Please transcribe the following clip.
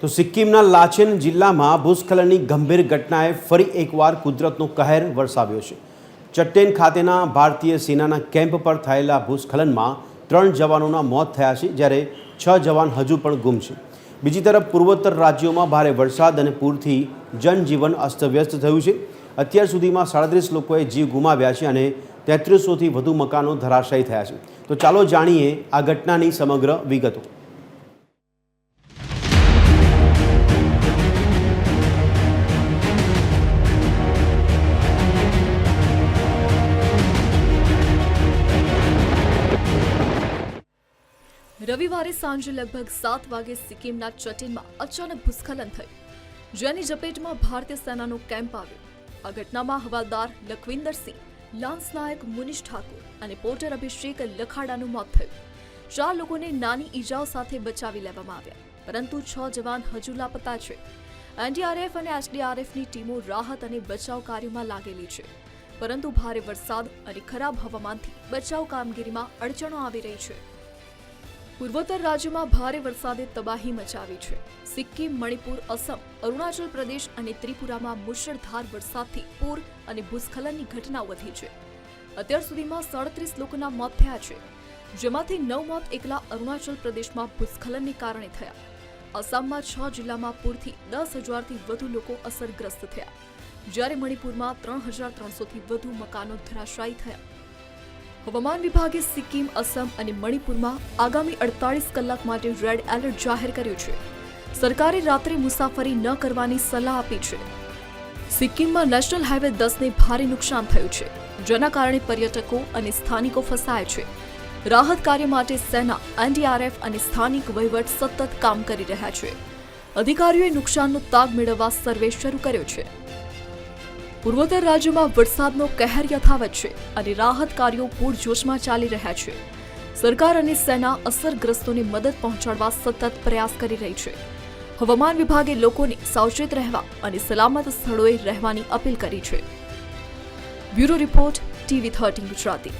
તો સિક્કિમના લાચેન જિલ્લામાં ભૂસ્ખલનની ગંભીર ઘટનાએ ફરી એકવાર કુદરતનો કહેર વરસાવ્યો છે। ચટ્ટેન ખાતેના ભારતીય સેનાના કેમ્પ પર થયેલા ભૂસ્ખલનમાં 3 જવાનોના મોત થયા છે, જ્યારે 6 જવાન હજુ પણ ગુમ છે। બીજી તરફ પૂર્વોત્તર રાજ્યોમાં ભારે વરસાદ અને પૂરથી જનજીવન અસ્તવ્યસ્ત થયું છે। અત્યાર સુધીમાં 37 લોકોએ જીવ ગુમાવ્યા છે અને 3300થી વધુ મકાનો ધરાશાયી થયા છે। તો ચાલો જાણીએ આ ઘટનાની સમગ્ર વિગતો। રવિવારે સાંજે લગભગ 7 વાગે સિક્કિમના ચટેનમાં અચાનક ભૂસ્ખલન થયું, જેની ઝપેટમાં ભારતીય સેનાનો કેમ્પ આવ્યો। આ ઘટનામાં હવાલદાર લખવિન્દરસિંહ, લાન્સ નાયક મુનિશ ઠાકુર અને પોર્ટર અભિષેક લખાડાનું મોત થયું। 4 લોકોને નાની ઈજાઓ સાથે બચાવી લેવામાં આવ્યા, પરંતુ 6 જવાન હજુ લાપતા છે। એનડીઆરએફ અને એસડીઆરએફની ટીમો રાહત અને બચાવ કાર્યોમાં લાગેલી છે, પરંતુ ભારે વરસાદ અને ખરાબ હવામાનથી બચાવ કામગીરીમાં અડચણો આવી રહી છે। પૂર્વોત્તર રાજ્યોમાં ભારે વરસાદે તબાહી મચાવી છે। સિક્કિમ, મણિપુર, અસમ, અરુણાચલ પ્રદેશ અને ત્રિપુરામાં મુશળધાર વરસાદથી પૂર અને ભૂસ્ખલનની ઘટનાઓ વધી છે। અત્યાર સુધીમાં 37 લોકોના મોત થયા છે, જેમાંથી 9 મોત એકલા અરુણાચલ પ્રદેશમાં ભૂસ્ખલનને કારણે થયા। આસામમાં 6 જિલ્લામાં પૂરથી 10,000થી વધુ લોકો અસરગ્રસ્ત થયા, જ્યારે મણિપુરમાં 3,300થી વધુ મકાનો ધરાશાયી થયા। હવામાન વિભાગે સિક્કિમ, અસમ અને મણિપુરમાં આગામી 48 કલાક માટે રેડ એલર્ટ જાહેર કર્યું છે। સરકારે રાત્રે મુસાફરી ન કરવાની સલાહ આપી છે। સિક્કિમમાં નેશનલ હાઈવે 10ને ભારે નુકસાન થયું છે, જેના કારણે પર્યટકો અને સ્થાનિકો ફસાયા છે। રાહત કાર્ય માટે સેના, એનડીઆરએફ અને સ્થાનિક વહીવટ સતત કામ કરી રહ્યા છે। અધિકારીઓએ નુકસાનનો તાગ મેળવવા સર્વે શરૂ કર્યો છે। પૂર્વોત્તર રાજ્યોમાં વરસાદનો કહેર યથાવત છે અને રાહત કાર્યો પૂરજોશમાં ચાલી રહ્યા છે। સરકાર અને સેના અસરગ્રસ્તોને મદદ પહોંચાડવા સતત પ્રયાસ કરી રહી છે। હવામાન વિભાગે લોકોને સાવચેત રહેવા અને સલામત સ્થળોએ રહેવાની અપીલ કરી છે। Bureau report, TV13 Gujarati.